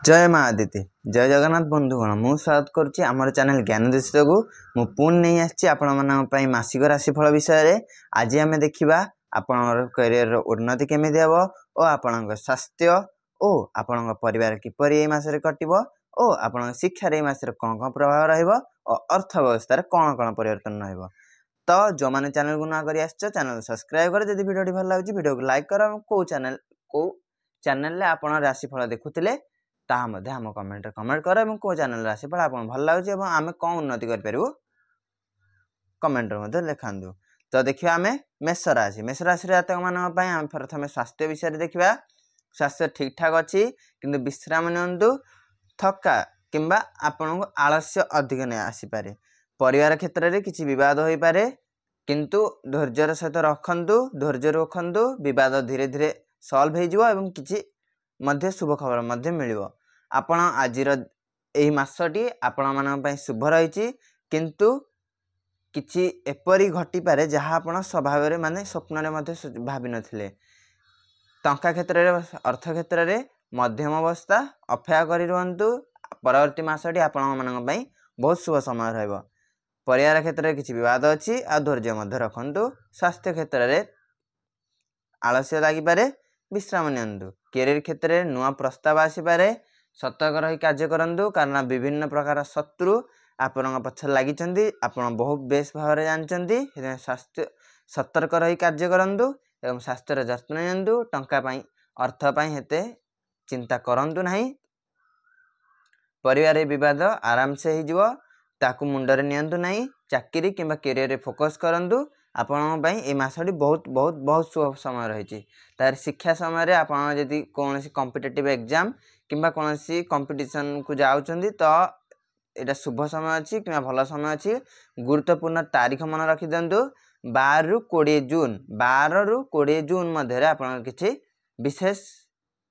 जय माँ आदित्य जय जगन्नाथ बंधुगण मु स्वागत करुच्ची आम चैनल ज्ञान देश को मु पुणी नहीं आसी आपण मासिक राशिफल विषय रे आज आम देखा आपण कैरियर उन्नति केमी हम और आपण स्वास्थ्य और आपण परिवार किपर ये मसरे कटो और आपण शिक्षार मसरे कौन कौन प्रभाव रहा और अर्थव्यवस्था कौन कौन परिवर्तन रहा तो जो मैंने चैनल को नया कर चैनल सब्सक्राइब कर जब वीडियो भल लगे वीडियो को लाइक कर कौ चैनल आप राशिफल देखुले ताम कमेंट कर कौ चैनल राशिफल आप भल लगे आम कौन उन्नति कर कमेंट लिखा तो देखिए आम मेष राशि जातक मान प्रथम स्वास्थ्य विषय देखा स्वास्थ्य ठीक ठाक अच्छी किंतु विश्राम नि थका किंबा आपण को आलस्य अधिक नहीं आसीपे परिवार क्षेत्र में किसी विवाद हो पारे किंतु धैर्यर सहित रखु धैर्य रखु विवाद धीरे धीरे सल्व हो किसी शुभ खबर मिल आपण आज मसटी आपण मान शुभ रही किंतु किछि एपरी घटी पारे जहाँ आपण स्वभाव माने स्वप्न भावी नथिले टंका क्षेत्र में अर्थ क्षेत्र में मध्यम अवस्था अपेक्षा करी रुहंतु परवर्ती मसटी आपण मान बहुत शुभ समय रहिबो परिवार क्षेत्र में किसी विवाद अच्छी आ धैर्य रखु स्वास्थ्य क्षेत्र में आलस्य लगिपारे विश्राम नियंतु कैरियर क्षेत्र में नुआ प्रस्ताव आसीपारे सतर्क रही कार्य करूँ कारण विभिन्न प्रकार शत्रु आपण पक्ष लगी आपण बहुत बेस भाव जानते स्वास्थ्य सतर्क रही कार्य करूँ एवं स्वास्थ्यर जत्न नियंतु टंका अर्थपाई हेते चिंता करंतु नहीं परिवार विवाद आराम से हो ताकू मुंडरे नियंतु नहीं चाकरी किंबा कैरियर रे फोकस करंतु आपण ए मासटी बहुत बहुत बहुत शुभ समय रही तार शिक्षा समय रे आपण यदि कौन कॉम्पिटिटिव एग्जाम किंबा कौन कंपटीशन को जाउछंदी तो एटा शुभ समय अच्छी कि भल समय अच्छी गुरुत्वपूर्ण तारीख मन रखी दिंतु 12 रु 20 जून 12 रु 20 जून मध्य आपण किछि विशेष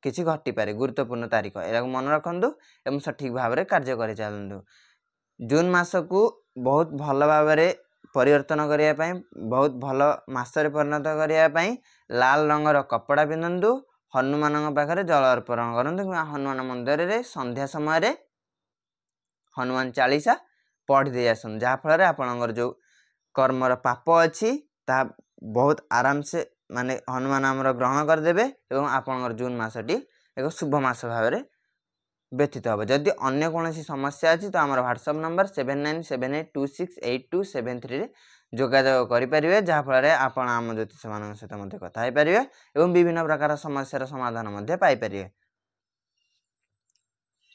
किछि घटी पारे गुरुत्वपूर्ण तारीख एटा मन रखंतु एवं सठिक भाव में कार्य कर चलतु जून मास को बहुत भल भाव में परिवर्तन करने बहुत भल मासरे परिणत करने लाल रंगर कपड़ा पिंधु हनुमान पाखे जल अर्पण करूँ हनुमान मंदिर में संध्या समय हनुमान चालीसा पढ़ी दे आसन जहाँफल आपणकर जो कर्मर पाप अच्छी ता बहुत आराम से माने हनुमान आमर ग्रहण करदे एवं आपणकर जून मासटी एक शुभ मास भाव में व्यतीत हम जदि अन्य कौन समस्या अच्छी तो आम व्हाट्सएप नंबर 7978268273 जोगाजोग करेंगे जहाँफल आपण आम ज्योतिष मान सहित मत कथा पारे और विभिन्न प्रकार समस्यार समाधान पाइपर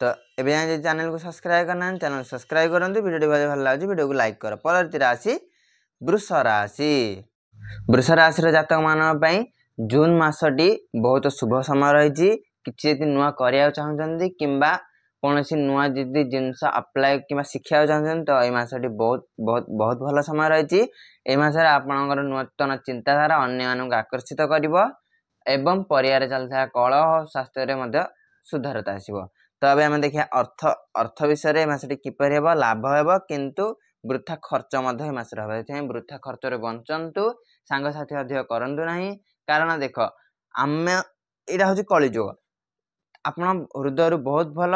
तो ये चैनल को सब्सक्राइब करना चैनल सब्सक्राइब करूँ वीडियो भल लगे वीडियो को लाइक कर परवर्ती राशि वृष राशि जातक मान जून मासटी बहुत शुभ समय रही किसी यदि नुआ करिया चाहते किंबा कौन नुआ जदि जिनस अप्लाई कि शिक्षा चाहते तो ये मसटी बहुत बहुत बहुत भल समय रही मसरे आपणकर नूतन चिंताधारा अन्य आकर्षित कर परिवार चलता कलह स्वास्थ्य सुधारता आसो तो अब आम देखिए अर्थ विषय मसटी किपर हम लाभ हे किंतु वृथा खर्च मसरे हम वृथा खर्च बंचतु सांगसाथी अधिक करूँ ना कारण देख आम यहाँ हूँ कलिजुग आपण हृदय बहुत भल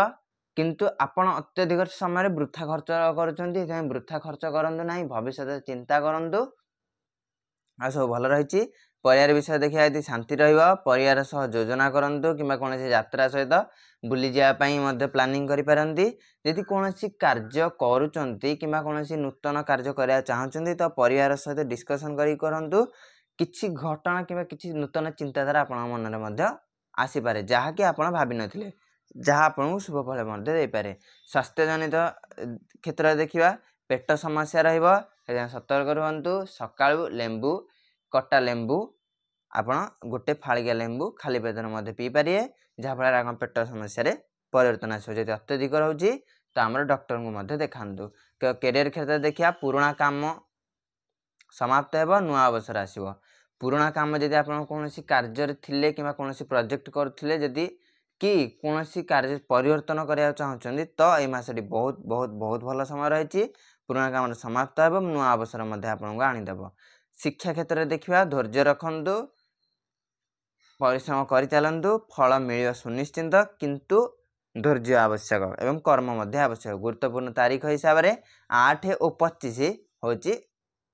किंतु आपण अत्यधिक समय वृथा खर्च कर वृथा खर्च करूँ ना भविष्य चिंता करूँ आ सब भल रही परिवार विषय देखिए यदि शांति परिवार सह योजना करूँ कि कौन यात्रा सहित बुली जावाई प्लानिंग करें यदि कौन कार्य करुँच कि कौन नूतन कार्य करने चाहते तो परिवार सहित डिस्कसन करूँ किसी घटना कि नूतन चिंताधारा आप मन में आसीपे जहाँकि आप भावी नथिले जहाँ आपको शुभ फल देपारे स्वास्थ्य जनित क्षेत्र देखा पेट समस्या सतर्क रुहतु सका लेंबू कटा लेंबू आपण गोटे फाड़िया लेंबू खाली पेटर पी पारे जहाँफल आप पेट समस्या परिवर्तन आसो जब अत्यधिक रोचे तो आम डॉक्टर को देखा कैरियर क्षेत्र देखा पुराणा काम समाप्त हो नुआ अवसर आसो पुराणा काम जदि आप कौन कार्य थिले कि कौन प्रोजेक्ट करुले जदि कि कौन कार्य परिवर्तन करने चाहते तो ये मसटी बहुत बहुत बहुत भल समय रही पुराणा काम समाप्त हो नुआ अवसर आपको आनीदेव शिक्षा क्षेत्र में देखा धैर्य रखु परिश्रम कर चलतु फल मिल सुनिश्चित किंतु धैर्य आवश्यक एवं कर्म आवश्यक। गुरुत्वपूर्ण तारीख हिसाब से 8 और 25 हूँ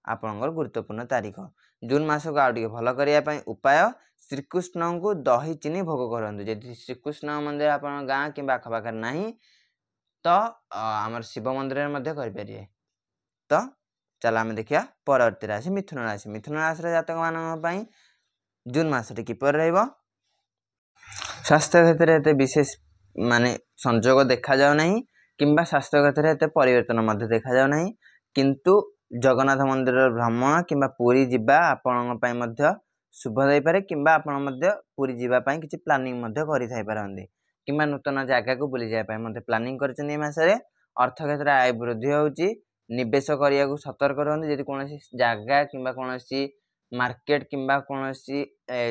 आपणकर गुरुत्वपूर्ण तारीख। जून मास को आगे भल करने उपाय श्रीकृष्ण को दही चीनी भोग करूँ। जदि श्रीकृष्ण मंदिर आप गाँ कि आखपाखे ना तो आम शिव मंदिर में करें। तो चल आम देखिए परवर्ती राशि मिथुन राशि। मिथुन राशि जातक मान जून मसटी किपर रहिबो। स्वास्थ्य क्षेत्र में विशेष माने संजोग देखा जाऊ नहीं किंबा स्वास्थ्य क्षेत्र में परिवर्तन देखा जाऊ नहीं, किंतु जगन्नाथ मंदिर भ्रमण किंबा पुरी जिबा आपण शुभ दे पारे किंबा आपण पुरी जीवाई किसी प्लानिंग करि थाई पारंती किंबा नूतन जगह को बुली जाय प्लानिंग करछन। मासरे अर्थ क्षेत्र आय वृद्धि होउची। निवेश करिया को सतर्क रहंती। यदि कोनोसी जगह किंबा कोनोसी मार्केट किंबा कोनोसी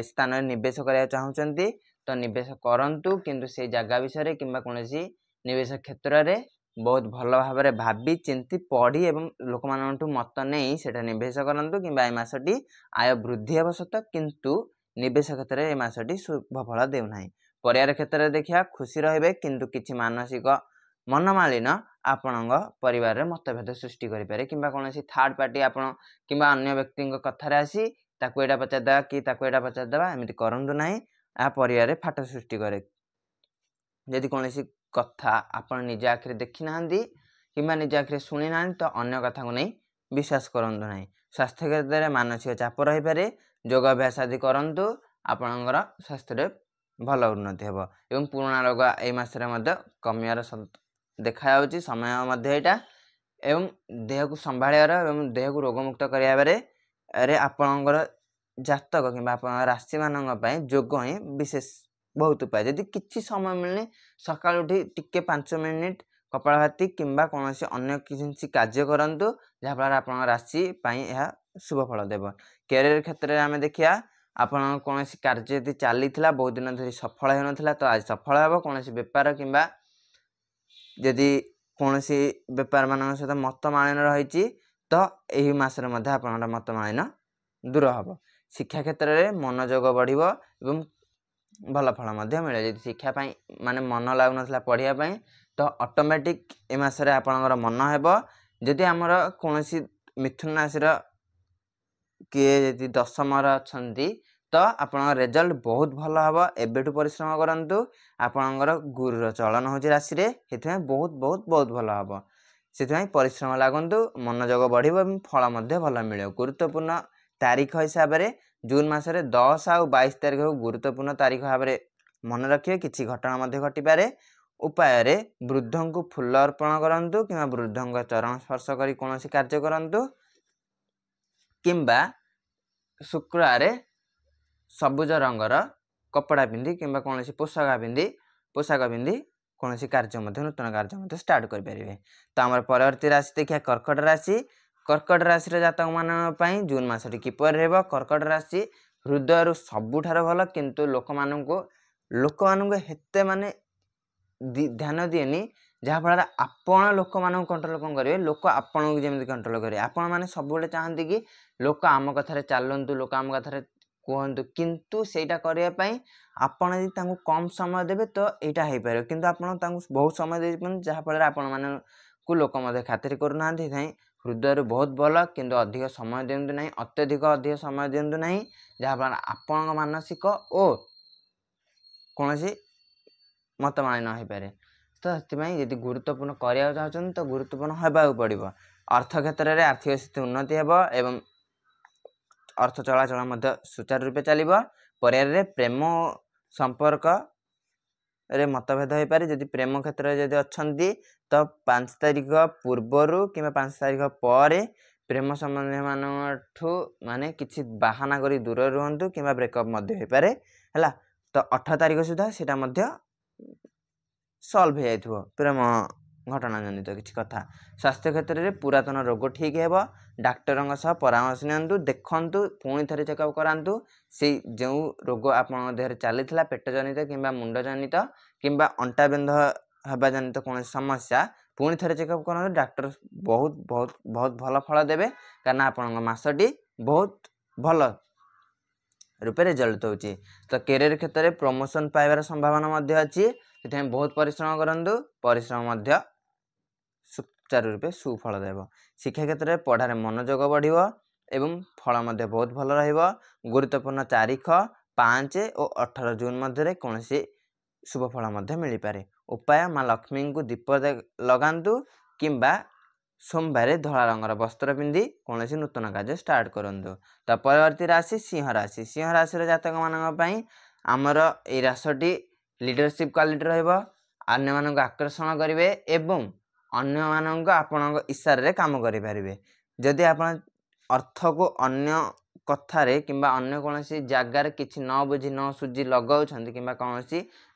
स्थान में निवेश करिया चाहुचंती तो निवेश करंतु, किंतु से जगह विषय किंबा कोनोसी निवेश क्षेत्र में बहुत भल भाव में भावी चिंती पढ़ी एवं लोक मानू मत नहीं सेटा निवेश करंतु किंबा ए मासटी आय वृद्धि हे सत, किंतु निवेश क्षेत्र में ए मासटी शुभ फल देउना। परिवार क्षेत्र में देखिया खुशी रहिबे, किंतु किछि मानसिक मनमालिन आपण परिवार में मतभेद सृष्टि करें किंबा कोनोसी थर्ड पार्टी आपण किंबा अन्य व्यक्ति कथार आसी ताकू एटा पचारदेवा कि ताकू एटा पचारदेवा एमती करंतु नहीं। आ परिवार में फाट सृष्टि करे। यदि कोनोसी कथा आपण निज आखिरे देखी नांदी किंबा निज आखिरे शुणी ना तो अन्य कथा को नहीं विश्वास करंतु नहीं। स्वास्थ्य क्षेत्र में मानसिक चाप रही पारे। योग अभ्यास आदि करंतु आपणकर स्वास्थ्य भल उन्नति हेबो एवं पुराना रोग ए मासरे कमियार देखा जाउची समय यहाँ एवं देह को संभाळियार एवं देह को रोगमुक्त करिया आपणकर जातक किंबा आपण राशि मानक योग ही विशेष बहुत उपाय। यदि किसी समय मिलने सकाल उठी टिके 5 मिनिट कपालभाति किंबा कौन अन्य किसी कार्य करंतु जहाँफल आप राशि यह शुभ फल देव। कैरियर क्षेत्र में आम देखिया आपण कौन कार्य यदि चली बहुत दिन धरी सफल होना तो आज सफल हे। कौन बेपार किंबा यदि कौन बेपार मान सहित मत मालिन रही तो यही मसरे आप मत मालिन दूर हम। शिक्षा क्षेत्र में मनोयोग बढ़िबो एवं भल फल मिले। यदि शिक्षापी माने मन लगुन पढ़ापी तो ऑटोमेटिक ए मासरे आपणकर मन हेबो। जदि आमर कौन मिथुन राशि किए यदि दशम अच्छी तो आपण रिजल्ट बहुत भल हम। एबेठू परिश्रम करंतु आपणकर गुरुर चलन हो राशि से बहुत बहुत बहुत भल हम। से परिश्रम लगंतु मनोयोग बढ़िबो एवं फल भल मिले। गुरुत्वपूर्ण तारीख हिसाब से जून मसरे 10 और 22 तारीख को गुरुत्वपूर्ण तारीख भाव में मन रखिए। किसी घटना घटीपे उपाय रे वृद्धों को फूल अर्पण करंतु किंबा वृद्धों चरण स्पर्श करी कौन कार्य करंतु किंबा शुक्रवार सबुज रंगर कपड़ा पिंधि किंबा कौन पोशाक पिंधि कौन कार्य नूतन कार्य स्टार्ट करें। तो आम परवर्ती राशि देखिए कर्कट राशि। कर्कट राशि जातक मान जून मसटी किपर रहिबो। कर्कट राशि हृदय सबुठार भल, किंतु लोक मानू हेते माने ध्यान दिएनी जहाँफल आपण लोक मान कंट्रोल कौन करेंगे लोक आपण को जमी कंट्रोल करेंगे। आपण मैंने सब चाहती कि लोक आम कथार चलतु लोक आम कथार कहतु, किंतु सेटा करने आपण यदि कम समय देवे तो यहाँ हो पार, किंतु आपण बहुत समय दे जहाँफल आपण मान को लोक खातिर करना। हृदय बहुत भल, किंतु अधिक समय दिंतु नहीं, अत्यधिक अधिक समय दिंतु नहीं जहाँफल आपण मानसिक और कौन मत मानि न हो पारे। तो से यदि गुरुत्वपूर्ण करने चाहते तो गुरुत्वपूर्ण होगा पड़ो। अर्थ क्षेत्र में आर्थिक स्थिति उन्नति हेबो एवं अर्थ चलाचल सुचारू रूपे चलो। परिवार प्रेम संपर्क रे मतभेद हो पारे। यदि प्रेम क्षेत्र में यदि अच्छी तो 5 तारीख पूर्वर कि 5 तारीख पर प्रेम संबंधी मानू माने किसी बाहाना करी दूर रुहतु कि ब्रेकअप हो पारे है। तो 18 तारीख सुधा से सल्व हो प्रेम घटना जनित किसी कथा। स्वास्थ्य क्षेत्र में पुरातन रोग ठीक है। डाक्टर परामर्श नियंतु, देखंतु, पुणी थे चेकअप करांतु। से जो रोग आपण देह चली पेट जनित कि मुंड जनित कि अंटा बिंध हवा जनित कौन समस्या पुणी थे चेकअप करांतु। डाक्टर बहुत बहुत बहुत भल फल देवे कारण आपण मासटी बहुत भल रूपे रिजल्ट होची। तो कैरियर क्षेत्र में प्रमोशन पाइबार संभावना अच्छी। से बहुत परिश्रम करंतु परिश्रम मध्य सुचारू रूपे सुफल देव शिक्षा क्षेत्र में पढ़ार मनोयोग बढ़िव एवं फल मध्य बहुत भल रहिबो गुरुत्वपूर्ण तारीख 5 और 18 जून मध्य कौन शुभ फल मध्य मिल पारे उपाय माँ लक्ष्मी को दीप लगातु किंबा सोमवार धला रंगर वस्त्र पिंधि कौन नूतन कार्य स्टार्ट करूँ। तो परवर्ती राशि सिंह राशि जातक मान आमर ये राशि लीडरशिप क्वालिटी रहिबो अन्य मानक आकर्षण करेंगे एवं अन्य मानक आपण इशारे काम करें जदि आपण अर्थ को अन्य कथारे किंबा अन्य कौन जगार किसी न बुझी न सुझी लगाउछ कि कौन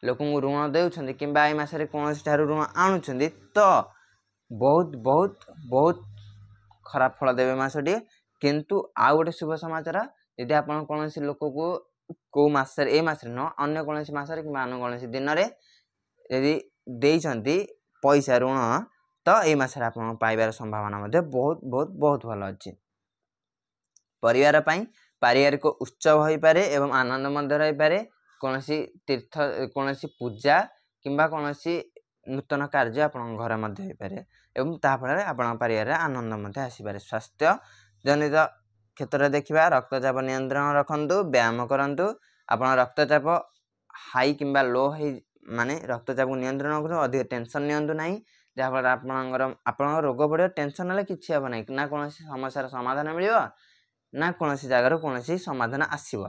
लोक ऋण देउछन्ति किंबा ए मासरे कौन ऋण आणुछन्ति तो बहुत बहुत बहुत खराब फल देवे मासटी किंतु आउ गोटे शुभ समाचार यदि आप कौन लोक को कौ मासरे ए मासरे न अन्य कौन मासरे कि अन्य कौन दिन में यदि देइछन्ति पैसा ऋण तो ये मासरे आप पाइबार संभावना बहुत बहुत बहुत भल अच्छी परिवार पारिवारिक उत्सव हो पारे एवं आनंद मध्य रही पारे कौन तीर्थ कौन पूजा किंबा कौन नूतन कार्य आप घर मध्य हो पारे एवं ताफल आप परिवार आनंद मध्य आसीपारे स्वास्थ्य जनित क्षेत्र में देखा रक्तचाप नियंत्रण रखु व्यायाम करूँ आप रक्तचाप हाई किंबा लो है माने रक्तचाप को नियंत्रण करूँ अधिक टेंशन नियंतु ना जहाँफल आप रोग बढ़ टेंशन ना कि हम ना ना कौन समस्यार समाधान मिल ना कौन जगार कौन समाधान आसव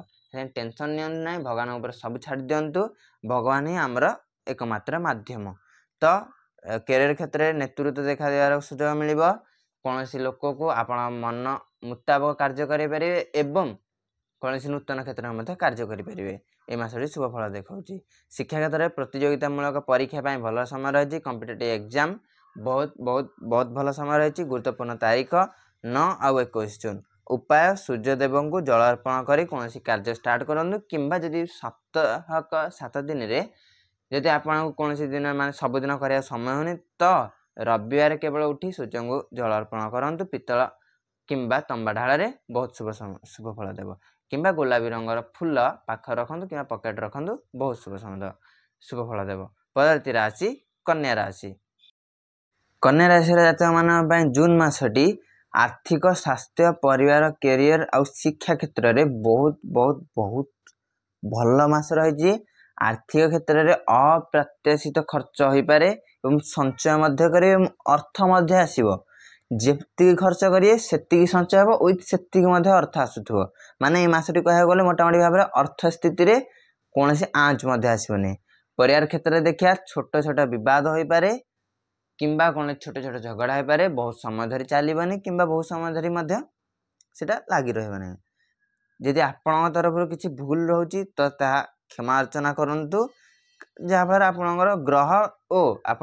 टेंशन ना भगवान उपर सब छाड़ दिंतु भगवान ही आमर एकमात्र माध्यम तो कैरियर क्षेत्र में नेतृत्व देखा देवार सुजोग मिल कौन लोक को आप मन मुताबक कार्य करें एवं कौन नूतन क्षेत्र में कार्य करेंगे ए मासटी शुभ फल देखा शिक्षा क्षेत्र में प्रतियोगितामूलक परीक्षा भल समय रही कॉम्पिटिटिव एग्जाम बहुत बहुत बहुत भल समय रही गुरुत्वपूर्ण तारीख 9 और 21 जून उपाय सूर्यदेव को जल अर्पण कर कौन कार्य स्टार्ट करूँ किंबा जदि सप्ताहक 7 दिन रे जदि आपको कौन दिन मान सबुदिन कर समय होनी तो रविवार केवल उठी सूर्य को जल अर्पण करूँ पितल किंबा तंबा ढाल बहुत शुभ फल देव किंबा गुलाबी रंगर फूल पाख रखु कि पकेट रखु बहुत शुभ फल देव परवर्ती राशि कन्या राशि जातक मान जून मासटी आर्थिक स्वास्थ्य परिवार कैरियर और शिक्षा क्षेत्र में बहुत बहुत बहुत भल मास रही आर्थिक क्षेत्र में अप्रत्याशित खर्च हो पारे एवं संचय करें अर्थ आसव जी खर्च करेंगे से संचय हम विथ से अर्थ आसुव माने मसटी कह गले मोटामोटी भाव में अर्थ स्थिति रे कौन आँच आसवनी परिवार क्षेत्र में देखिए छोट छोट बद हो पारे किंबा कौन छोट छोट झगड़ा हो पारे बहुत समय धरी चलनी किंबा बहुत समय धरी सेटा लगी रहा जदि आपण तरफ किसी भूल रोचे तो क्षमा अर्चना करूँ जहाँफल आपणकर ग्रह और आप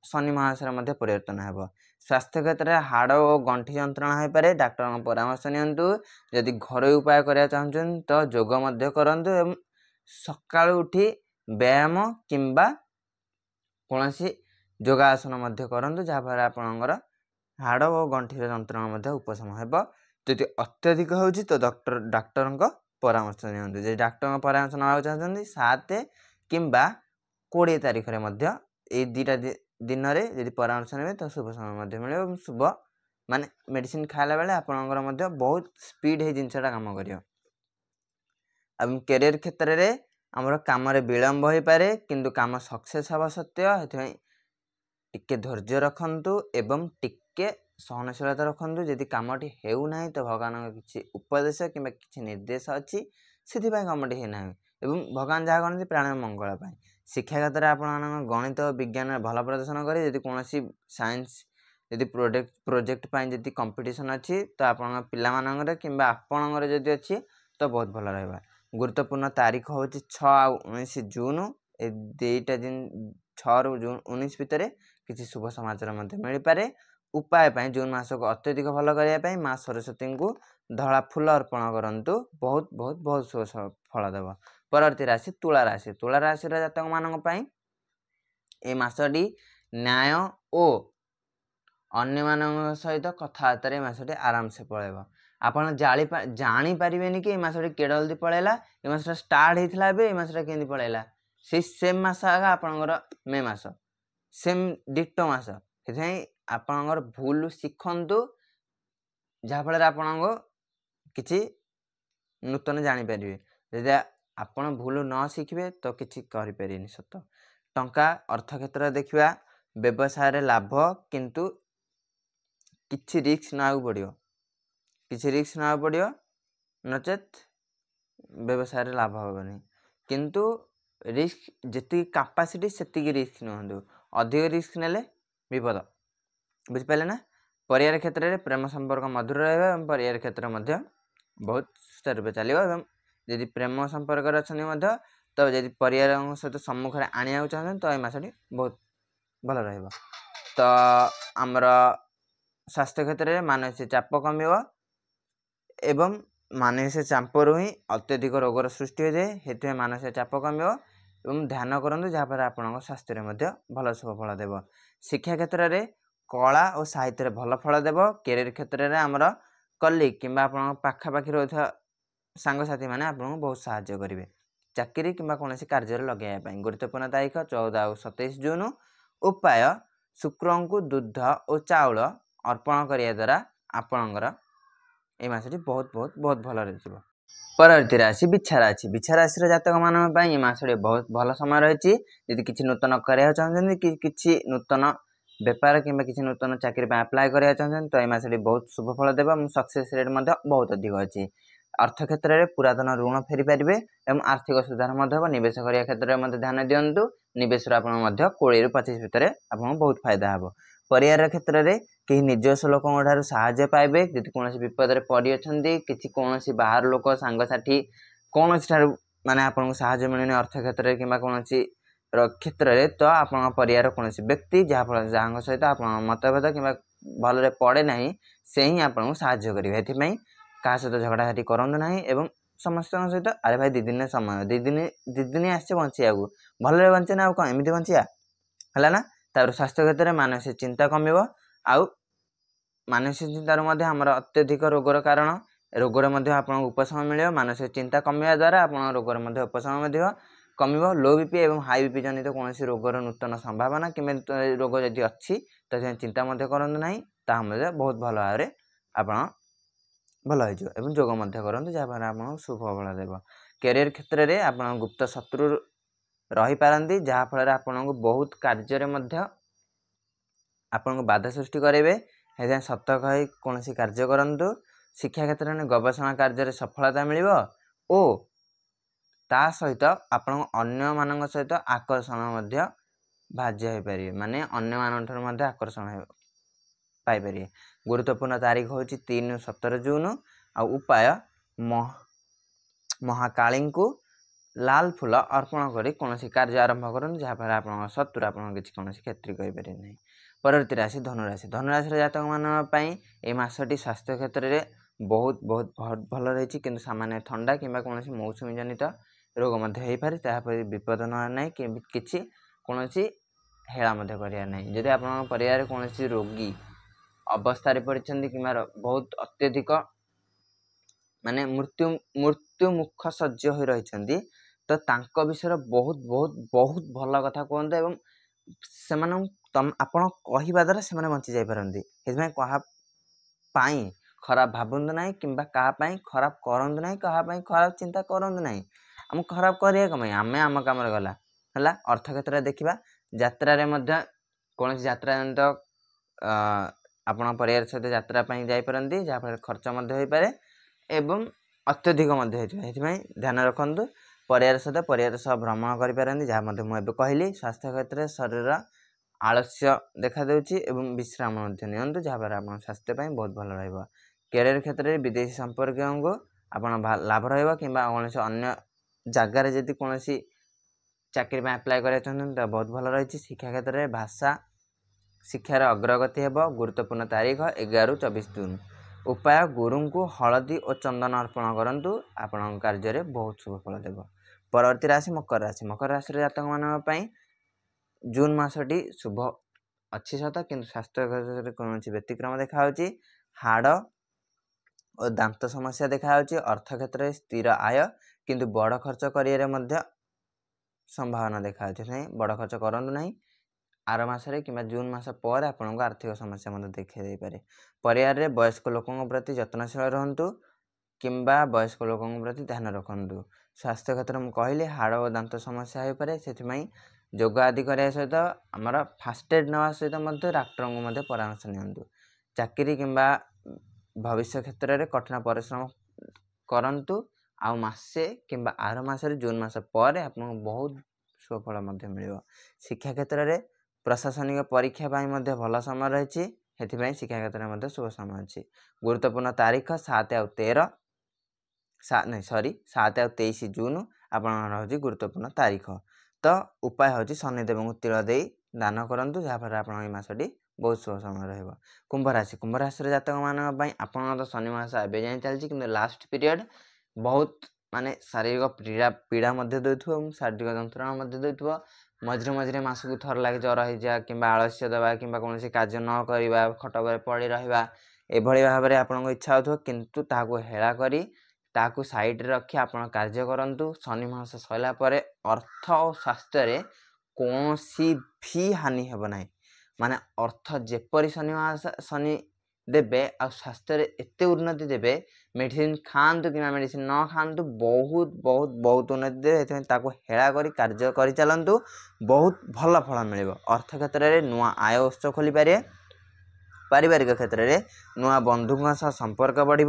शनि महाशय परिवर्तन हो स्वास्थ्य क्षेत्र में हाड़ और गंठी जंत्रणा हो पारे डाक्टर परामर्श नियंतु जदि घरोई उपाय करने चाहते तो योग करूँ सकाळु उठी व्यायाम किंबा कौन योगासन करूँ जहाँफल आपणकर हाड़ और गंठी जंत्रणा उपशम हो जदि अत्यधिक हो तो डाक्टर परामर्श नियंतु जदि डाक्टर परामर्श ना चाहते 7 किंबा 20 तारीख ये दुटा दिन में यदि परामर्श ने तो शुभ समय मिले शुभ माने मेडिसिन खाला बेले आपणकर बहुत स्पीड है जिनसा काम कर कैरियर क्षेत्र में आमर काम विलंब हो पारे किंतु काम सक्सेस हवा सत्य टिके धैर्य रखु एवं टिके सहनशीलता रखु जदि कमटी होना तो भगवान किसी उपदेश कि किसी निर्देश अच्छी से कमटी होना एवं भगवान जहाँ कहते प्राण मंगल शिक्षा क्षेत्र में आप गणित विज्ञान भल प्रदर्शन करें जदि कौन साइंस जदि प्रोजेक्ट जदि कंपटीशन अच्छी तो आप पिला कि आपणकर जदि अच्छी तो बहुत भल रहा गुरुत्वपूर्ण तारीख हूँ 6 और 19 जून ए दुईटा दिन 6 ରୁ जून 19 भितर किसी शुभ समाचार मिल पारे उपाय जून मास को अत्यधिक भल करने माँ सरस्वती को धला फूल अर्पण करूँ बहुत बहुत बहुत शुभ फल देव परवर्ती राशि तुला राशि जातक मान मसटी न्याय और अन्य मान सहित कथबार्तार मसटी आराम से पड़ेब आपड़ जापारे कि मसटी के जल्दी पलैला ये मसटा स्टार्ट होता है मसटा केमती पलैला से सेम मास आगा आपणकर मे मास सेम डिटो मास से आपणकर भूल शिखु जहाँफल आपण किसी नूतन जानीपर जदि आपण भूल न शिखे तो किसी करें सत टंका अर्थ क्षेत्र देखा व्यवसाय लाभ किंतु किसी रिस्क ना पड़ो किसी रिस्क ना पड़ो नचेत व्यवसाय लाभ हेनी किंतु रिस्क जी कैपेसिटी से रिस्क नुहतु अधिक रिस्क नेले विपद बुझिपारे ना परिवार क्षेत्र में प्रेम संपर्क मधुर रहा परिवार क्षेत्र में बहुत सुचारू रूप चलो जदि प्रेम संपर्क अच्छा तो जब परिवार सहित सम्मुखें आने चाहते तो ये मासटी बहुत भल रहा तो आमर स्वास्थ्य क्षेत्र में मानसिक चाप कम एवं मानसिक चापरू ही अत्यधिक रोगर सृष्टि हो जाए से मानसिक चाप कम एवं ध्यान करूँ जहाँफल आप स्वास्थ्य में भल शुभ फल देव शिक्षा क्षेत्र में कला और साहित्य भल फल देव कैरियर क्षेत्र में आमर कलिग कि पाखापाखि रहा सांगसाथी मैंने आपको बहुत साहाय्य करेंगे चाकरी कि कौन कार्य लगेगा गुरुत्वपूर्ण तारीख 14 और 27 जून उपाय शुक्र को दूध और चाउल अर्पण करने द्वारा आपणकर ये मासटी बहुत बहुत बहुत भल रही परवर्ती राशि बिछा राशि जातक मान मासटी बहुत भल समय रही यदि किसी नूतन कराया चाहते कि किसी नूतन बेपार कि किसी नूतन चाकरी अप्लाई कराया चाहते तो ये मासटी बहुत शुभ फल देव सक्सेस रेट बहुत अधिक अच्छी अर्थ क्षेत्र में पुरातन ऋण फेरी पारे और आर्थिक सुधार निवेश करने क्षेत्र में ध्यान दिंतु निवेश आप 20 ରୁ 25 भितर आपको बहुत फायदा हे परिवार क्षेत्र में कहीं निजस्व लोक साहाय्य पाइबे जब कौन विपद में पड़ी अच्छा कि कौन बाहर लोक सांगसाथी कौन माने आपको साहाय्य मिलूनी अर्थ क्षेत्र में कि कौन क्षेत्र में तो आप परिवार कौन व्यक्ति जहाँ जहाँ सहित आप मतभेद कि भल पड़े ना से ही आपको साहाय्य करेंगे ये क्या सहित झगड़ाझाटी करूँ ना एवं समस्त सहित अरे भाई 2 दिन समय 2 दिन आसे बचा भल बचे ना कौन एमती बचा है ना तार स्वास्थ्य क्षेत्र में मानसिक चिंता कम आउ मानसिक चिंतार आमर अत्यधिक रोगर कारण रोगर आपको उपशम मिले मानसिक चिंता कमिया द्वारा आप रोगर उपशम कम लो बीपी और हाई बीपी जनित कौन रोगर नूतन संभावना कि रोग जदि अच्छी तो चिंता करूँ ना बहुत भल भाव में आप भल हो जोग करूँ जहाँफल आप शुभ फल देव कैरियर क्षेत्र में आप गुप्त शत्रु रही पारती जहाँफल आपको बहुत कार्य आपको बाधा सृष्टि करेंगे से सतर्क हो कौन कार्य करूँ शिक्षा क्षेत्र में गवेषणा कार्य सफलता मिल ता सहित आपण अन्य मान सहित आकर्षण भाज्य हो पारे माने अन्य मान आकर्षण पाइपर गुरुत्वपूर्ण तारीख हूँ 3 ରୁ 17 जून आ उपाय महाकाली को लाल फूल अर्पण कर कौन कार्य आरंभ करूँ जहाँफल आप शत्रु आप कौन क्षति करें ना परवर्ती राशि धनुराशि जातक मानी ये मासटी स्वास्थ्य क्षेत्र में बहुत बहुत बहुत भल रही कि सामान्य ठंडा कि कौन मौसमी जनित रोग हो पारे विपद ना कि कौन हेला करना जदि आप परिवार कौन रोगी अवस्था पड़ते कि बहुत अत्यधिक माने मृत्यु मुख सज्ज हो रही तो तांको विषय बहुत बहुत बहुत भल कथा कहते एवं से आपण कहवा द्वारा से बंची जापारती से क्या खराब भावतु ना कि खराब करूँ ना क्या खराब चिंता करूँ ना आम खराब करें कम आम आम कम गला है अर्थ क्षेत्र में देखा यात्रा कौन यात्रा जनित आप परिवार सहित यात्रा जापारती जहाँफल खर्च हो पारे एवं अत्यधिक ध्यान रखु परिवार सह भ्रमण करें जहाँ मुझे कहली स्वास्थ्य क्षेत्र में शरीर आलस्य देखा एवं विश्राम नियंतु जहाँफल आप स्वास्थ्य बहुत भल रहा कैरियर क्षेत्र में विदेशी संपर्क को आप लाभ रहा कि कौन अन्य जगार जब कौन चाकरी अप्लाई करा चाहते तो बहुत भल रही शिक्षा क्षेत्र में भाषा शिक्षार अग्रगति है गुरुत्वपूर्ण तारीख 11 ରୁ 24 जून उपाय गुरु को हलदी और चंदन अर्पण करूँ आपण कार्य बहुत शुभ फल देव परवर्ती राशि मकर राशि जातक मानी जून मासटी शुभ अच्छी सत कि स्वास्थ्य क्षेत्र कौन व्यतिक्रम देखा हाड़ और दांत समस्या देखा अर्थ क्षेत्र में स्थिर आय किंतु बड़ खर्च करियर संभावना देखा बड़ खर्च करूँ ना आर मसरे कि जून मस पर आपको आर्थिक समस्या देखा पारे। परिवार में वयस्क लोकों प्रति जत्नशील रहतु कि वयस्क लोकों प्रति ध्यान रखु। स्वास्थ्य क्षेत्र में कहली हाड़ और दांत समस्या हो पाए से जोग आदि करने सहित आमर फास्ट एड नवा सहित डाक्टर को परामर्श नि। चाकरी कि भविष्य क्षेत्र में कठिन परिश्रम करंतु आसे कि आर मसरे जून मस पर आपको बहुत सुफल मिल। शिक्षा क्षेत्र में प्रशासनिक परीक्षा भल समय रही है शिक्षा क्षेत्र में शुभ समय अच्छी। गुरुत्वपूर्ण तारीख 7 और 13 7 और 23 जून आप गुरुत्वपूर्ण तारीख। तो उपाय हूँ शनिदेव को तिल दे दान करूँ जहाँफल आप मसटी बहुत शुभ समय रही। कुंभ राशि जातक मानी आप शनि मास एवं जाए चलती कि लास्ट पीरियड बहुत माने शारीरिक पीड़ा देव शारीरिक जंत्रणा देव मझे मझे मसक थर लगे जर हो कि आलस्य देवा कि कौन कार्य न करवा खट पर पड़ी रहा एभली भाव में आपको इच्छा हो किंतु ताकू हेला करी ताकू साइड रखी आप कार्य करूँ। शनि मास सरला अर्थ और स्वास्थ्य कौन भी हानि हेब ना माने अर्थ जेपरी शनि मास शनि देवे आ स्वास्थ्य एत उन्नति देवे मेडिसिन खातु कि मेडिसिन न खातु बहुत बहुत बहुत उन्नति देवे हेला कर कार्य कर चलतु बहुत भल फल मिल। अर्थ क्षेत्र में नुआ आय उत्स खोली पारे। पारिवारिक क्षेत्र में नुआ बंधु संपर्क बढ़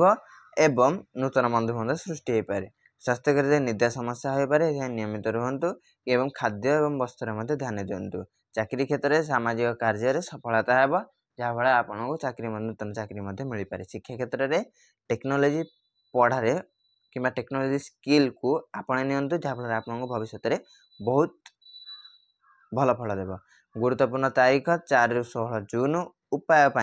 एवं नूतन बंधु बांधव सृष्टि हो पाए। स्वास्थ्य क्षेत्र में निद्रा समस्या हो पाए नियमित रुहतु एवं खाद्य एवं वस्त्र में ध्यान दिंतु। चाकरी क्षेत्र में सामाजिक कार्य सफलता है जहाँफल आपको चाकरी नूतन चाकरी मिल पाए। शिक्षा क्षेत्र में टेक्नोलोजी पढ़ारे कि टेक्नोलोजी स्किल को आपणे नियंतु जहाँफल आपको भविष्य में बहुत भल फल देव। गुरुत्वपूर्ण तारीख 4 ରୁ 16 जून। उपाय आप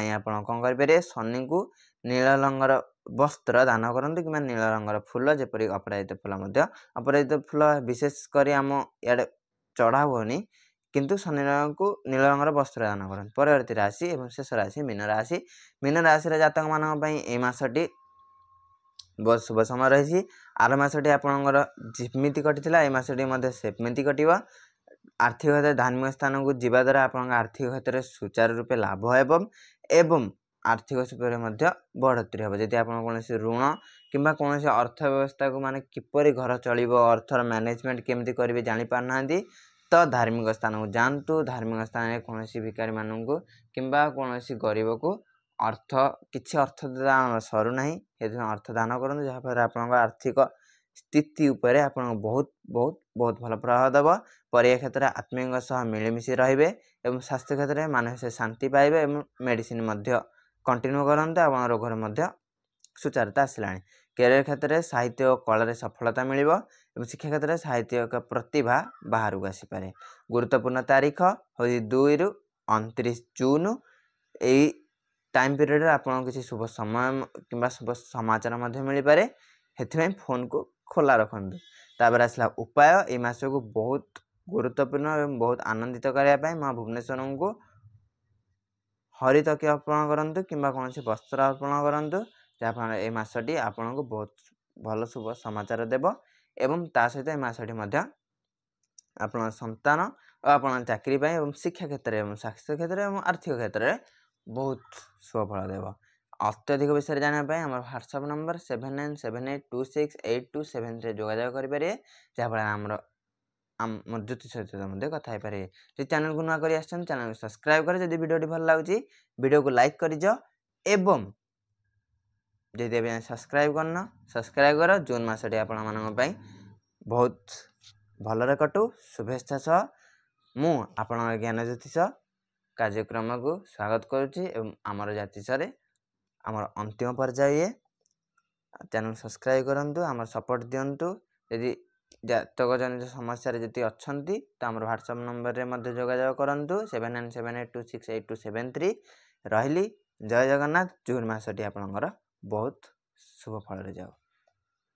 कौन करेंगे शनि को नील रंगर वस्त्र दान करूँ कि नील रंगर फूल जपरी अपराजित फूल अपराजित फूल विशेषकर आम इे चढ़ा हुए किंतु शनि को नील रंगर वस्त्र दान करें। परवर्ती राशि और शेष राशि मीन राशि। मीन राशि जातक मानी मसटी बहुत शुभ समय रही। आर मसटी आपणकर जिमिति कटिला ए मसटी सेमती कट। आर्थिक क्षेत्र धार्मिक स्थान को जीवा द्वारा आप आर्थिक क्षेत्र में सुचारू रूपे लाभ एवं आर्थिक स्तर में बढ़ोतरी हम। जदि आप कौन ऋण कि कौन अर्थ व्यवस्था को माने किपरि घर चलो अर्थर मैनेजमेंट केमती करेंगे जापार ना तो धार्मिक स्थान को जातु। धार्मिक स्थान में कौन भिकारी मानू कि कौन गरीब को अर्थ किसी अर्थ दान सरुना अर्थ दान करूँ जहाँफल आप आर्थिक स्थिति उपर आप बहुत बहुत बहुत भल प्रभाव देव। परिया क्षेत्र में आत्मीय मिलमिशी रे और स्वास्थ्य क्षेत्र में मानसिक शांति पाइबे और मेडिसिन कंटिन्यू करते आप रोगर सुचारुता आसला। कैरियर क्षेत्र में साहित्य और कला सफलता मिल। शिक्षा क्षेत्र में साहित्यिक प्रतिभा बाहर को आसीपे। गुरुत्वपूर्ण तारीख हूँ 2 ରୁ 29 जून। यही टाइम पीरियड आपको किसी शुभ समय कि शुभ समाचार मिल पाए से फोन को खोला रखु। तापर आसला उपाय ये मास को बहुत गुरुत्वपूर्ण और बहुत आनंदित करने माँ भुवनेश्वर को हरितकी अर्पण करूँ कि कौन वस्त्र अर्पण करूँ जहाँफल ये मसटी आपको बहुत भल शुभ समाचार देव एवं ता सहित ये मसटी आप संतान और आप चाकरी और शिक्षा क्षेत्र में स्वास्थ्य क्षेत्र और आर्थिक क्षेत्र में बहुत शुभ फल देव। अत्यधिक विषय जानापी आम व्हाट्सएप नंबर 7978268273 जोगाजोग करेंगे जहाँफल आम ज्योतिष सहित कथा पारे। जो चैनल को नुआ कर चैनल को सब्सक्राइब कर जब वीडियो भल लगे वीडियो को लाइक करिज एवं जदि अभी सब्सक्राइब करना सब्सक्राइब कर। जून मसटी आपण मानी बहुत भलरे कटू शुभेच्छा सह मु आपण ज्ञान ज्योतिष कार्यक्रम को स्वागत करुच्ची एवं आमर ज्योतिष आमर अंतिम पर्याय चैनल सब्सक्राइब करूँ आमर सपोर्ट दिंतु। यदि जातक जनित समस्या जी अच्छा तो आम व्हाट्सएप नंबर में जोगाजोग करूँ 7978268273 रही। जय जगन्नाथ। जून मसटी आपणकर बहुत शुभ फल जाओ।